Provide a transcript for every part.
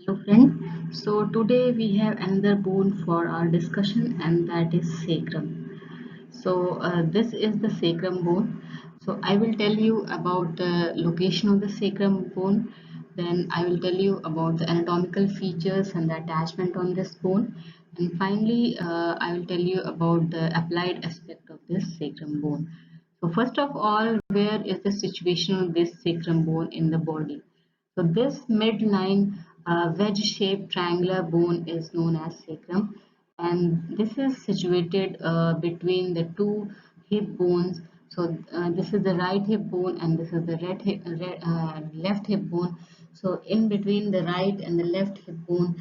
Hello friend. So today we have another bone for our discussion and that is sacrum. This is the sacrum bone. So I will tell you about the location of the sacrum bone. Then I will tell you about the anatomical features and the attachment on this bone. And finally, I will tell you about the applied aspect of this sacrum bone. So first of all, where is the situation of this sacrum bone in the body? So this midline wedge-shaped triangular bone is known as sacrum, and this is situated between the two hip bones. This is the right hip bone and this is the left hip bone. So in between the right and the left hip bone,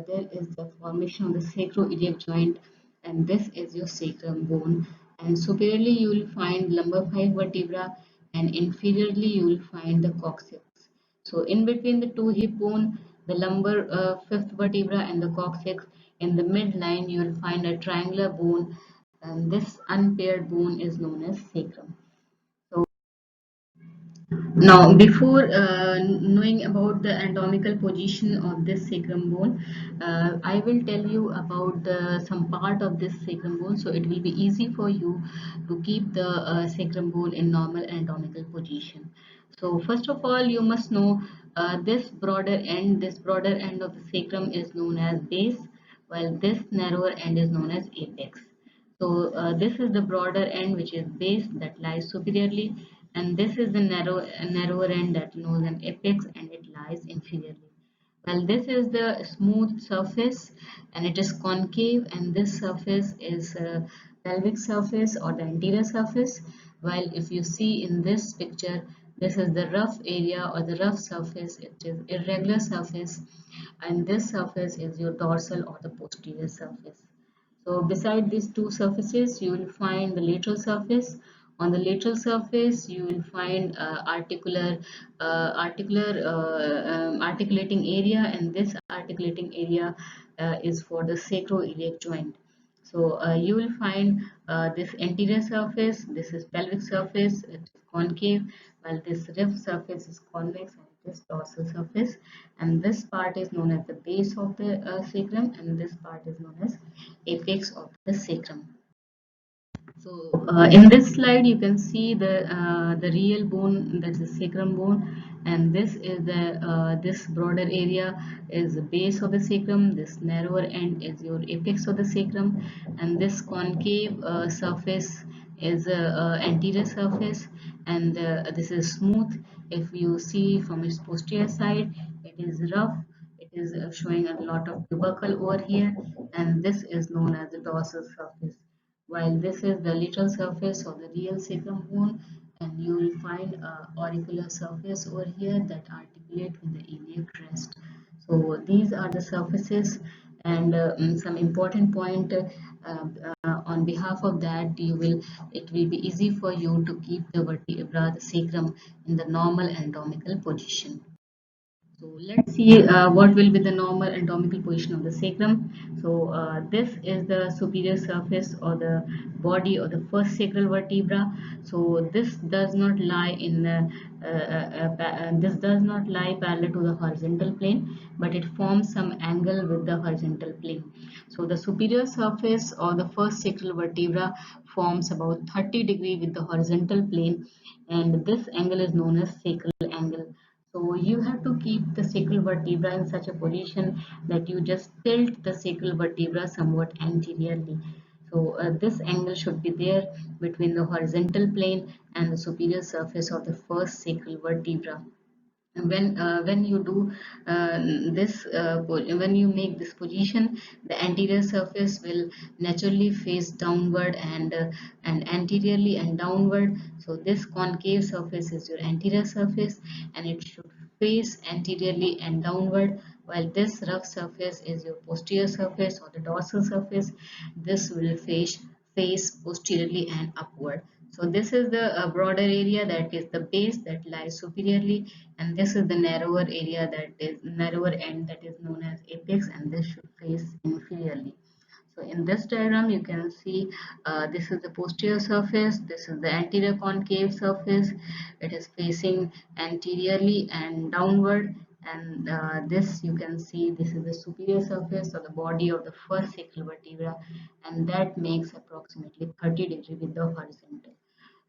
there is the formation of the sacroiliac joint, and this is your sacrum bone. And superiorly you will find lumbar 5 vertebra, and inferiorly you will find the coccyx. So in between the two hip bone, the lumbar fifth vertebra and the coccyx, in the midline you will find a triangular bone, and this unpaired bone is known as sacrum. So now, before knowing about the anatomical position of this sacrum bone, I will tell you about some part of this sacrum bone, so it will be easy for you to keep the sacrum bone in normal anatomical position. So first of all, you must know this broader end of the sacrum is known as base, while this narrower end is known as apex. This is the broader end, which is base, that lies superiorly, and this is the narrower end that knows an apex and it lies inferiorly. Well, this is the smooth surface and it is concave, and this surface is pelvic surface or the anterior surface. While if you see in this picture, this is the rough area or the rough surface, it is irregular surface, and this surface is your dorsal or the posterior surface. So beside these two surfaces, you will find the lateral surface. On the lateral surface, you will find articulating area, and this articulating area is for the sacroiliac joint. You will find this anterior surface, this is pelvic surface, it is concave, while this rib surface is convex and it is dorsal surface. And this part is known as the base of the sacrum, and this part is known as apex of the sacrum. In this slide, you can see the real bone, that's the sacrum bone, and this is the this broader area is the base of the sacrum. This narrower end is your apex of the sacrum, and this concave surface is anterior surface, and this is smooth. If you see from its posterior side, it is rough. It is showing a lot of tubercle over here, and this is known as the dorsal surface, while this is the lateral surface of the real sacrum bone, and you will find a auricular surface over here that articulate with the iliac crest. So these are the surfaces, and some important point on behalf of that, it will be easy for you to keep the vertebra, the sacrum, in the normal anatomical position. So let's see what will be the normal anatomical position of the sacrum. This is the superior surface or the body or the first sacral vertebra. So this does not lie in the this does not lie parallel to the horizontal plane, but it forms some angle with the horizontal plane. So the superior surface or the first sacral vertebra forms about 30° with the horizontal plane, and this angle is known as sacral angle. So you have to keep the sacral vertebra in such a position that you just tilt the sacral vertebra somewhat anteriorly. This angle should be there between the horizontal plane and the superior surface of the first sacral vertebra. And when you do when you make this position, the anterior surface will naturally face downward and anteriorly and downward. So this concave surface is your anterior surface, and it should face anteriorly and downward, while this rough surface is your posterior surface or the dorsal surface. This will face posteriorly and upward. So this is the broader area, that is the base that lies superiorly, and this is the narrower area, that is narrower end, that is known as apex, and this should face inferiorly. So in this diagram, you can see this is the posterior surface, this is the anterior concave surface. It is facing anteriorly and downward, and this you can see this is the superior surface of the body of the first sacral vertebra, and that makes approximately 30 degrees with the horizontal.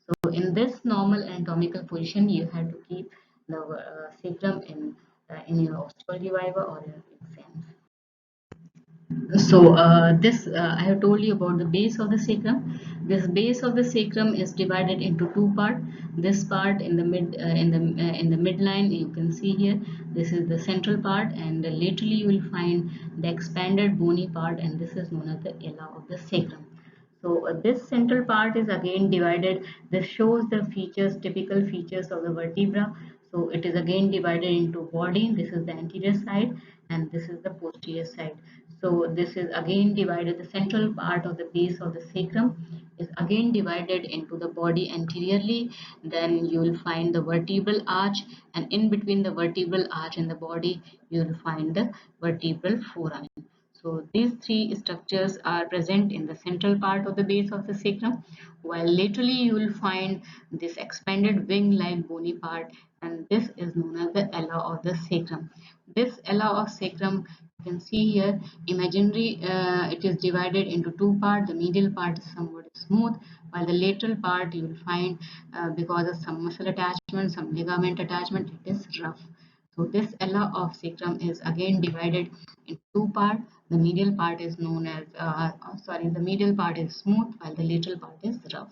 So in this normal anatomical position, you have to keep the sacrum in your ostial reviver or your exams. So this I have told you about the base of the sacrum. This base of the sacrum is divided into two parts. This part in the midline you can see here. This is the central part, and laterally you will find the expanded bony part, and this is known as the ala of the sacrum. So this central part is again divided. This shows the features, typical features of the vertebra. So it is again divided into body. This is the anterior side and this is the posterior side. So this is again divided. The central part of the base of the sacrum is again divided into the body anteriorly. Then you will find the vertebral arch, and in between the vertebral arch and the body, you will find the vertebral foramen. So these three structures are present in the central part of the base of the sacrum, while laterally you will find this expanded wing-like bony part, and this is known as the ala of the sacrum. This ala of sacrum you can see here imaginary, it is divided into two parts. The medial part is somewhat smooth, while the lateral part you will find because of some muscle attachment, some ligament attachment, it is rough. So this ala of sacrum is again divided in two parts. The medial part is known as, the medial part is smooth while the lateral part is rough.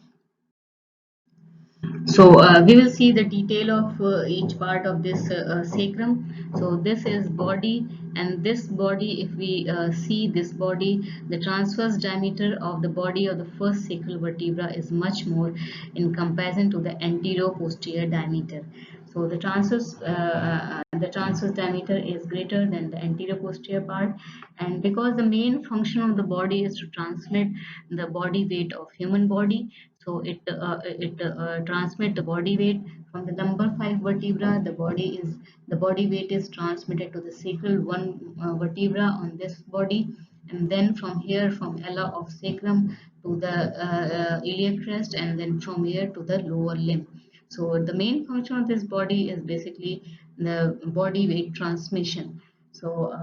So we will see the detail of each part of this sacrum. So this is body, and this body, if we see this body, the transverse diameter of the body of the first sacral vertebra is much more in comparison to the anterior-posterior diameter. So the transverse diameter is greater than the anterior posterior part, and because the main function of the body is to transmit the body weight of human body, so it transmit the body weight from the lumbar 5 vertebra. The body weight is transmitted to the sacral 1 vertebra on this body, and then from here from ala of sacrum to the iliac crest, and then from here to the lower limb. So the main function of this body is basically the body weight transmission. So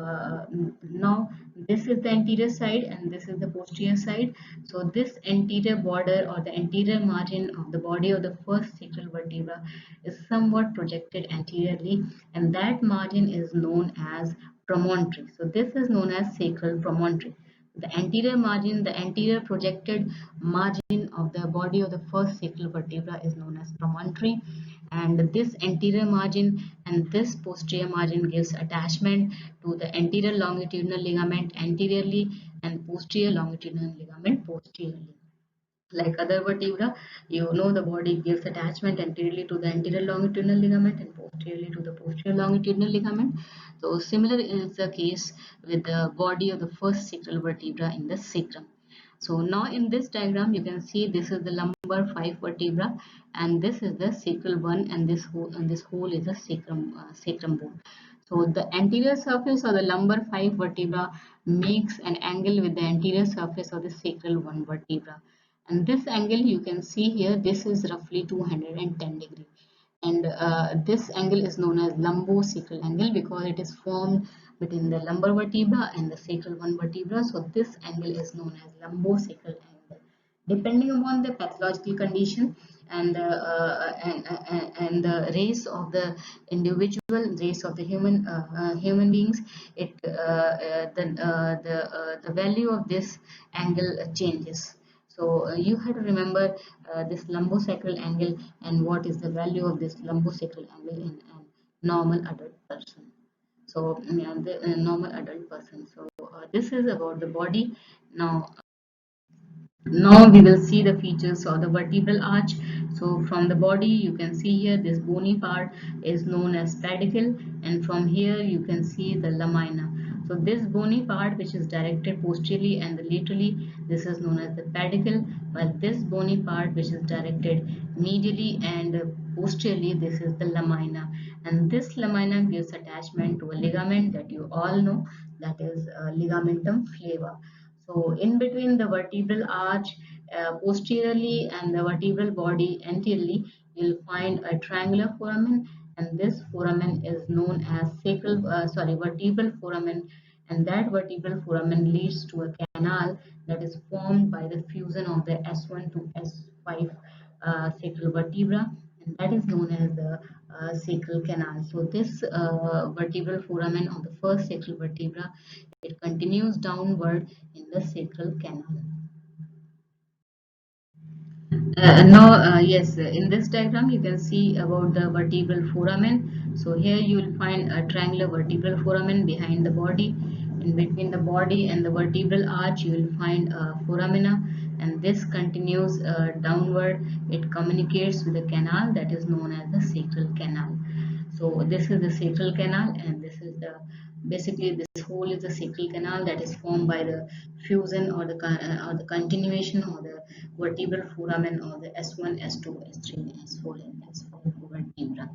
now this is the anterior side and this is the posterior side. So this anterior border or the anterior margin of the body of the first sacral vertebra is somewhat projected anteriorly, and that margin is known as promontory. So this is known as sacral promontory. The anterior margin, the anterior projected margin of the body of the first sacral vertebra is known as promontory, and this anterior margin and this posterior margin gives attachment to the anterior longitudinal ligament anteriorly and posterior longitudinal ligament posteriorly. Like other vertebra, you know the body gives attachment anteriorly to the anterior longitudinal ligament and posteriorly to the posterior longitudinal ligament. So similar is the case with the body of the first sacral vertebra in the sacrum. So now in this diagram you can see this is the lumbar 5 vertebra and this is the sacral one, and this whole is the sacrum bone. So the anterior surface of the lumbar 5 vertebra makes an angle with the anterior surface of the sacral 1 vertebra, and this angle you can see here, this is roughly 210 degree, and this angle is known as lumbosacral angle because it is formed between the lumbar vertebra and the sacral 1 vertebra. So this angle is known as lumbosacral angle. Depending upon the pathological condition and and the race of the individual, race of the human beings, the value of this angle changes. So you have to remember this lumbosacral angle and what is the value of this lumbosacral angle in a normal adult person. So yeah, the normal adult person. So this is about the body. Now we will see the features of the vertebral arch. So from the body you can see here this bony part is known as pedicle, and from here you can see the lamina. So this bony part which is directed posteriorly and laterally, this is known as the pedicle, while this bony part which is directed medially and posteriorly, this is the lamina, and this lamina gives attachment to a ligament that you all know, that is ligamentum flava. So in between the vertebral arch posteriorly and the vertebral body anteriorly, you'll find a triangular foramen, and this foramen is known as vertebral foramen, and that vertebral foramen leads to a canal that is formed by the fusion of the S1 to S5 sacral vertebra, and that is known as the sacral canal. So this vertebral foramen of the first sacral vertebra, it continues downward in the sacral canal. Yes, in this diagram you can see about the vertebral foramen. So here you will find a triangular vertebral foramen behind the body. In between the body and the vertebral arch, you will find a foramina, and this continues downward. It communicates with the canal that is known as the sacral canal. So this is the sacral canal, and this is the basically this whole is the sacral canal that is formed by the fusion or the continuation or the vertebral foramen or the S1, S2, S3, S4, and S5 vertebra.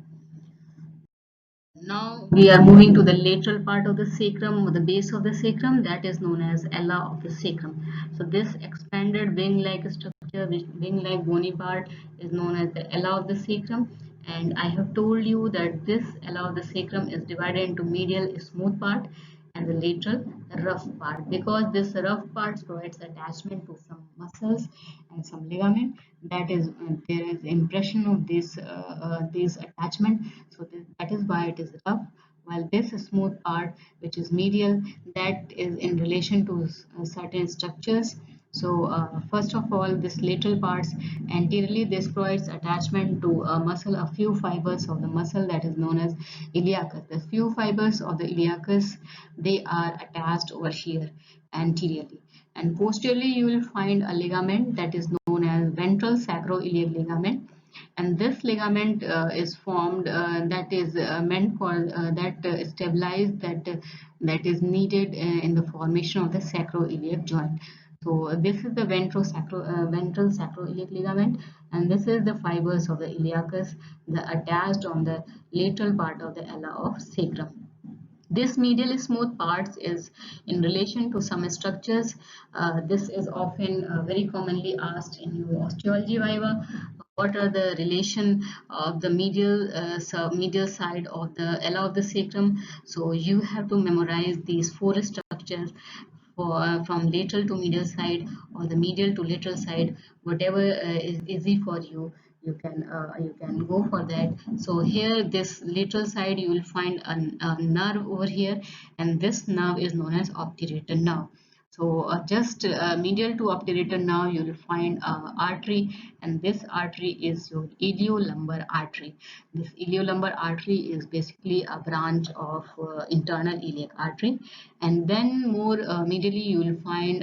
Now we are moving to the lateral part of the sacrum or the base of the sacrum, that is known as ala of the sacrum. So this expanded wing-like structure, this wing-like bony part is known as the ala of the sacrum. And I have told you that this ala of the sacrum is divided into medial smooth part and the lateral rough part, because this rough part provides attachment to some muscles and some ligament, that is there is impression of this attachment, so that is why it is rough, while this smooth part which is medial, that is in relation to certain structures. So first of all, this lateral parts anteriorly, this provides attachment to a muscle, a few fibers of the muscle that is known as iliacus. The few fibers of the iliacus, they are attached over here anteriorly. And posteriorly, you will find a ligament that is known as ventral sacroiliac ligament, and this ligament is formed that is meant for that stabilize that is needed in the formation of the sacroiliac joint. So this is the ventral sacroiliac ligament, and this is the fibers of the iliacus, the attached on the lateral part of the ala of sacrum. This medial smooth parts is in relation to some structures. This is often very commonly asked in your osteology viva. What are the relation of the medial side of the ala of the sacrum? So you have to memorize these four structures from lateral to medial side or the medial to lateral side, whatever is easy for you, you can go for that. So here this lateral side you will find a nerve over here, and this nerve is known as obturator nerve. So just medial to obturator nerve you will find artery, and this artery is your iliolumbar artery. This iliolumbar artery is basically a branch of internal iliac artery, and then more medially you will find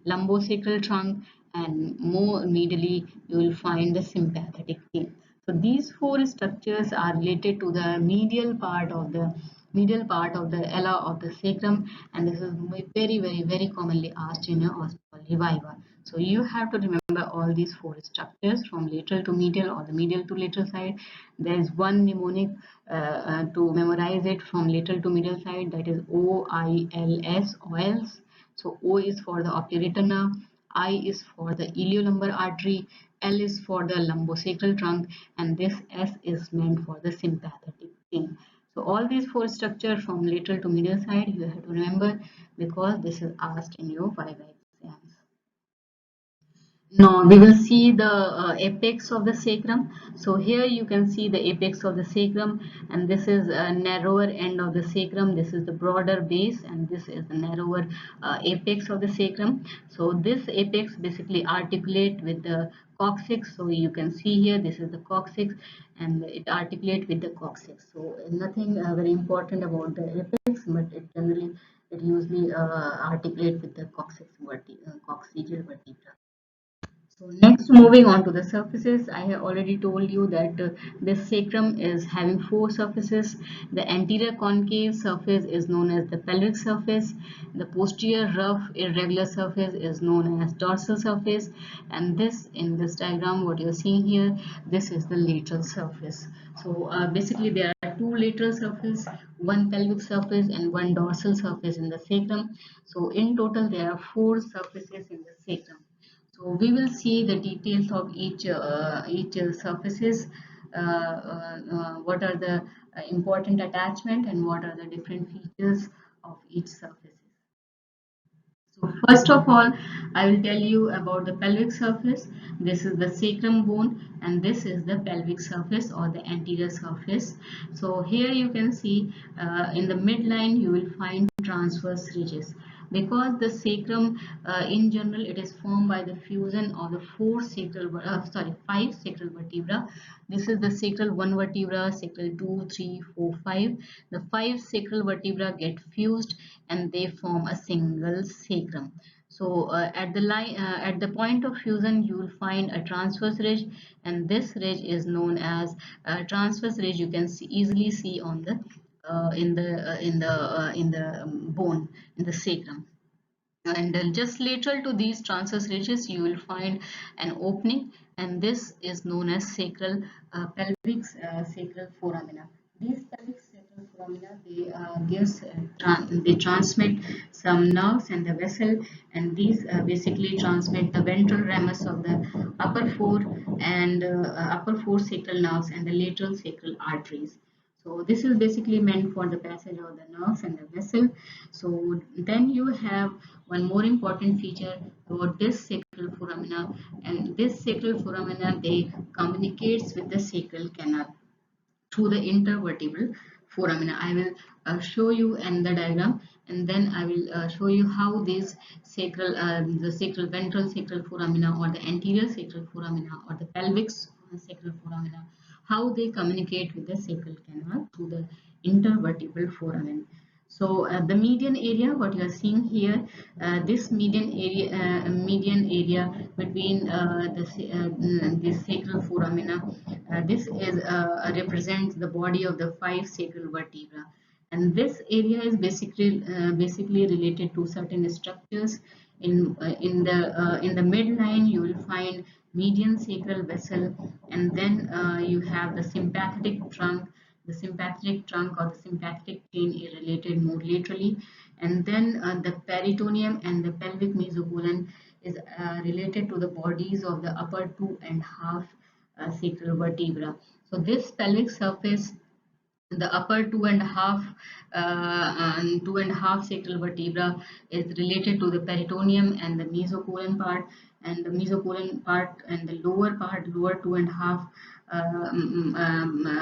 lumbosacral trunk, and more medially you will find the sympathetic vein. So these four structures are related to the medial part of the ala of the sacrum, and this is very commonly asked in your osteology viva. So you have to remember all these four structures from lateral to medial or the medial to lateral side. There is one mnemonic to memorize it from lateral to medial side, that is OILS, oils. So O is for the obturator nerve, I is for the iliolumbar artery, L is for the lumbosacral trunk, and this S is meant for the sympathetic vein. So all these four structures from lateral to medial side you have to remember, because this is asked in your viva exams. Now we will see the apex of the sacrum. So here you can see the apex of the sacrum, and this is a narrower end of the sacrum. This is the broader base, and this is the narrower apex of the sacrum. So this apex basically articulate with the coccyx. So you can see here this is the coccyx, and it articulate with the coccyx. So nothing very important about the apex, but it usually articulate with the coccygeal vertebra. So next, moving on to the surfaces, I have already told you that this sacrum is having four surfaces. The anterior concave surface is known as the pelvic surface. The posterior rough irregular surface is known as dorsal surface. And this, in this diagram, what you're seeing here, this is the lateral surface. So basically there are two lateral surfaces, one pelvic surface and one dorsal surface in the sacrum. So in total there are four surfaces in the sacrum. So we will see the details of each surfaces. what are the important attachment and what are the different features of each surface. So first of all, I will tell you about the pelvic surface. This is the sacrum bone and this is the pelvic surface or the anterior surface. So here you can see in the midline you will find transverse ridges. Because the sacrum in general it is formed by the fusion of the five sacral vertebra. This is the sacral 1 vertebra, sacral 2, 3, 4, 5. The five sacral vertebra get fused and they form a single sacrum. So at the point of fusion, you will find a transverse ridge, and this ridge is known as transverse ridge. You can easily see on the in the bone in the sacrum. And just lateral to these transverse ridges, you will find an opening, and this is known as pelvic sacral foramina. These pelvic sacral foramina they transmit some nerves and the vessel, and these basically transmit the ventral ramus of the upper four sacral nerves and the lateral sacral arteries. So this is basically meant for the passage of the nerves and the vessel. So then you have one more important feature about this sacral foramina, and this sacral foramina they communicates with the sacral canal through the intervertebral foramina. I will show you in the diagram, and then I will show you how these the sacral ventral sacral foramina or the anterior sacral foramina or the pelvic sacral foramina, how they communicate with the sacral canal through the intervertebral foramen. So the median area, what you are seeing here, this median area between the sacral foramina, this is represents the body of the five sacral vertebra, and this area is basically related to certain structures. In the midline, you will find median sacral vessel, and then you have the sympathetic trunk. The sympathetic trunk or the sympathetic chain is related more laterally, and then the peritoneum and the pelvic mesocolon is related to the bodies of the upper two and half sacral vertebra. So this pelvic surface, the upper two and a half sacral vertebra is related to the peritoneum and the mesocolon part, and the mesocolon part and the lower two and a half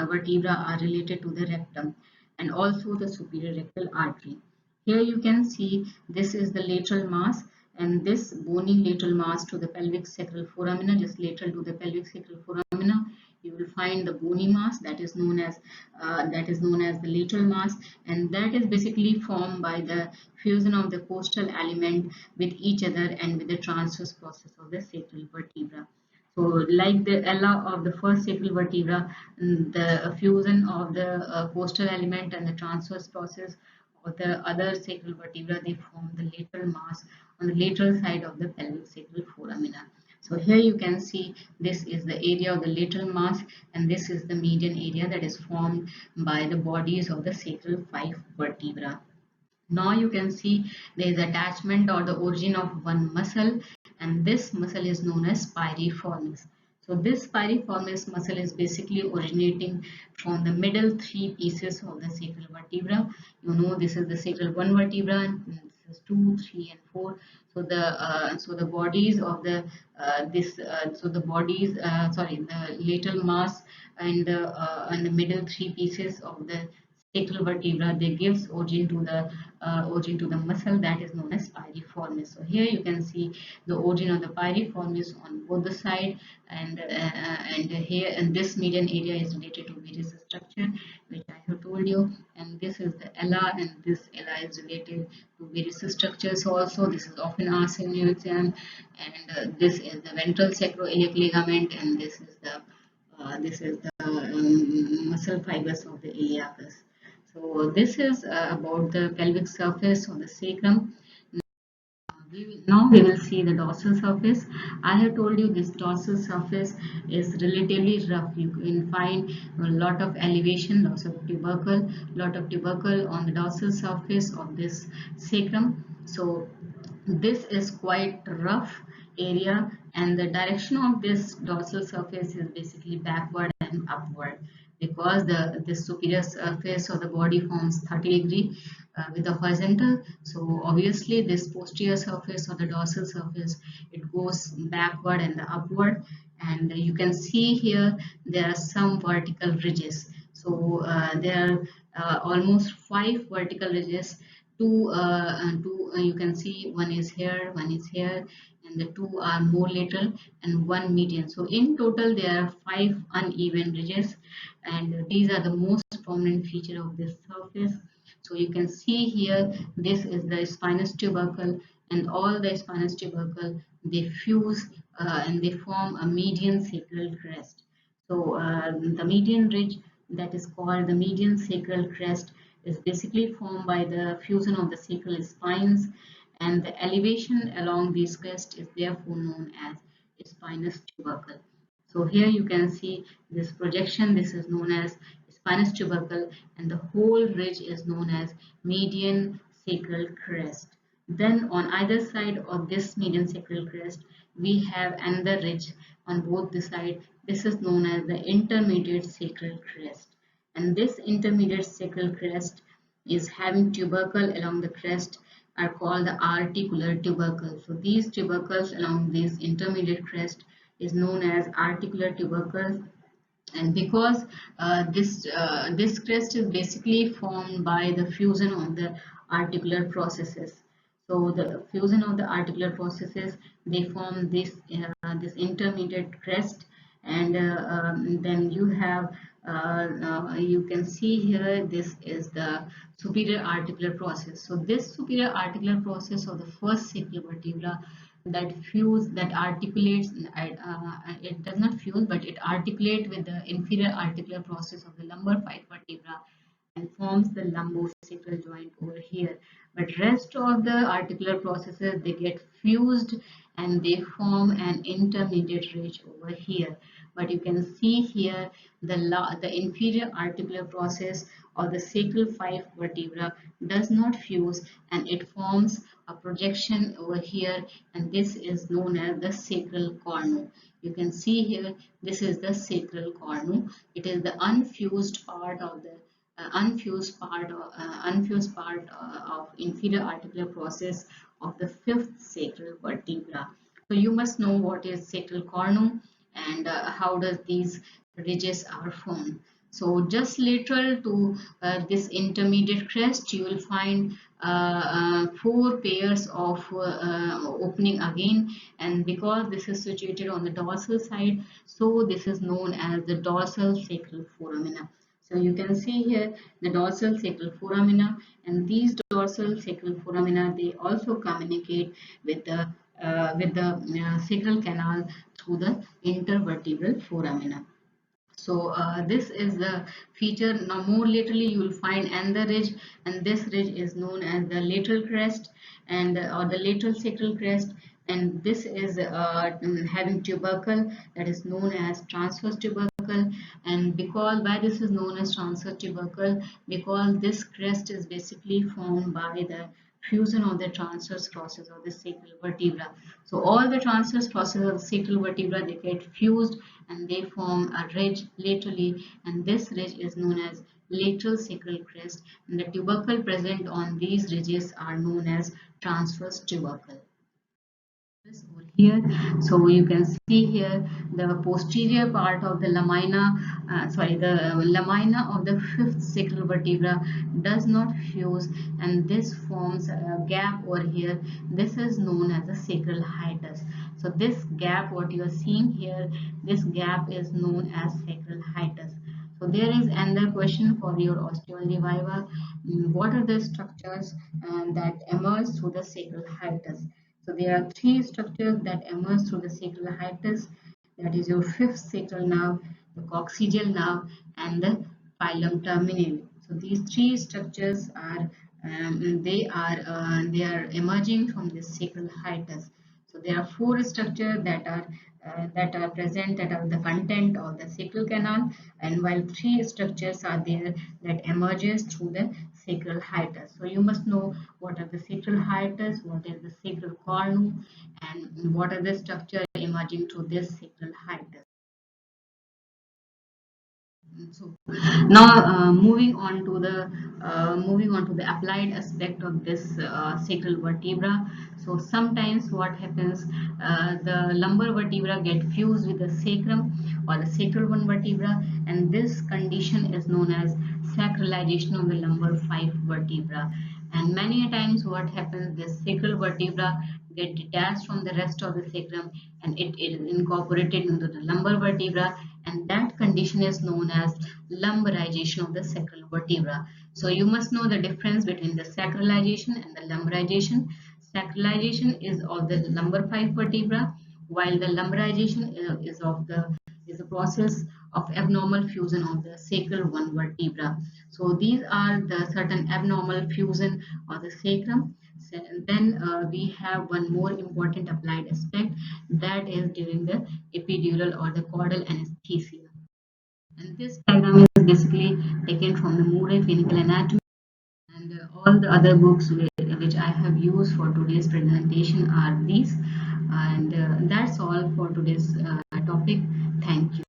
vertebra are related to the rectum and also the superior rectal artery. Here you can see this is the lateral mass, and this bony lateral mass to the pelvic sacral foramina, just lateral to the pelvic sacral foramina, you will find the bony mass that is known as the lateral mass, and that is basically formed by the fusion of the costal element with each other and with the transverse process of the sacral vertebra. So, like the ella of the first sacral vertebra, the fusion of the costal element and the transverse process of the other sacral vertebra, they form the lateral mass on the lateral side of the pelvic sacral foramina. So here you can see this is the area of the lateral mass, and this is the median area that is formed by the bodies of the sacral five vertebra. Now you can see there is attachment or the origin of one muscle, and this muscle is known as piriformis. So this piriformis muscle is basically originating from the middle three pieces of the sacral vertebra. You know, this is the sacral 1 vertebra, and this is 2, 3 and 4. So the bodies of the the lateral mass and the middle three pieces of the sacral vertebra, they gives origin to the muscle that is known as piriformis. So here you can see the origin of the piriformis on both the side, and here, and this median area is related to various structure which I have told you, and this is the ella, and this ella is related to various structures also. This is often asked in your exam, and this is the ventral sacroiliac ligament, and this is the muscle fibers of the iliacus. So this is about the pelvic surface of the sacrum. Now we will see the dorsal surface. I have told you this dorsal surface is relatively rough. You can find a lot of elevation, lot of tubercle on the dorsal surface of this sacrum. So this is quite rough area, and the direction of this dorsal surface is basically backward and upward, because the superior surface of the body forms 30-degree with the horizontal. So obviously this posterior surface or the dorsal surface, it goes backward and the upward. And you can see here there are some vertical ridges. So there are almost 5 vertical ridges. Two you can see, one is here, one is here, and the two are more lateral and one median. So in total there are 5 uneven ridges, and these are the most prominent feature of this surface. So you can see here, this is the spinous tubercle, and all the spinous tubercle, they fuse and they form a median sacral crest. So the median ridge, that is called the median sacral crest, is basically formed by the fusion of the sacral spines, and the elevation along this crest is therefore known as spinous tubercle. So here you can see this projection, this is known as spinous tubercle, and the whole ridge is known as median sacral crest. Then on either side of this median sacral crest, we have another ridge on both the side. This is known as the intermediate sacral crest. And this intermediate sacral crest is having tubercle along the crest, are called the articular tubercle. So these tubercles along this intermediate crest is known as articular tubercles. And because this crest is basically formed by the fusion of the articular processes. So the fusion of the articular processes, they form this intermediate crest. And then you have you can see here, this is the superior articular process. So this superior articular process of the first sacral vertebra, that articulates, it does not fuse but it articulate with the inferior articular process of the lumbar 5 vertebra and forms the lumbosacral joint over here. But rest of the articular processes, they get fused and they form an intermediate ridge over here. But you can see here the inferior articular process or the sacral 5 vertebra does not fuse, and it forms a projection over here, and this is known as the sacral cornu. You can see here, this is the sacral cornu. It is the unfused part of the of inferior articular process of the fifth sacral vertebra. So you must know what is sacral cornu and how does these ridges are formed. So just lateral to this intermediate crest, you will find 4 pairs of opening again, and because this is situated on the dorsal side, so this is known as the dorsal sacral foramina. So you can see here the dorsal sacral foramina, and these dorsal sacral foramina, they also communicate with the sacral canal through the intervertebral foramina. So this is the feature. Now more laterally you will find another ridge, and this ridge is known as the lateral crest, and or the lateral sacral crest, and this is having tubercle, that is known as transverse tubercle. And because why this is known as transverse tubercle, because this crest is basically formed by the fusion of the transverse crosses of the sacral vertebra. So all the transverse crosses of the sacral vertebra, they get fused and they form a ridge laterally, and this ridge is known as lateral sacral crest, and the tubercle present on these ridges are known as transverse tubercle. Over here, so you can see here the posterior part of the the lamina of the fifth sacral vertebra does not fuse, and this forms a gap over here. This is known as the sacral hiatus. So this gap, what you are seeing here, this gap is known as sacral hiatus. So there is another question for your osteology viva. What are the structures that emerge through the sacral hiatus? So there are 3 structures that emerge through the sacral hiatus. That is your fifth sacral nerve, the coccygeal nerve, and the phylum terminale. So these 3 structures are they are emerging from the sacral hiatus. So there are 4 structures that are present, that are the content of the sacral canal, and while 3 structures are there that emerges through the sacral hiatus. So you must know what are the sacral hiatus, what is the sacral cornu, and what are the structure emerging through this sacral hiatus. So now moving on to the applied aspect of this sacral vertebra. So sometimes what happens, the lumbar vertebra get fused with the sacrum or the sacral one vertebra, and this condition is known as sacralization of the lumbar 5 vertebra. And many a times what happens, this sacral vertebra get detached from the rest of the sacrum, and it is incorporated into the lumbar vertebra, and that condition is known as lumbarization of the sacral vertebra. So you must know the difference between the sacralization and the lumbarization. Sacralization is of the lumbar 5 vertebra, while the lumbarization is a process of abnormal fusion of the sacral 1 vertebra. So these are the certain abnormal fusion of the sacrum. Then we have one more important applied aspect, that is during the epidural or the caudal anesthesia. And this diagram is basically taken from the Murray Clinical Anatomy, and all the other books which I have used for today's presentation are these. And that's all for today's topic. Thank you.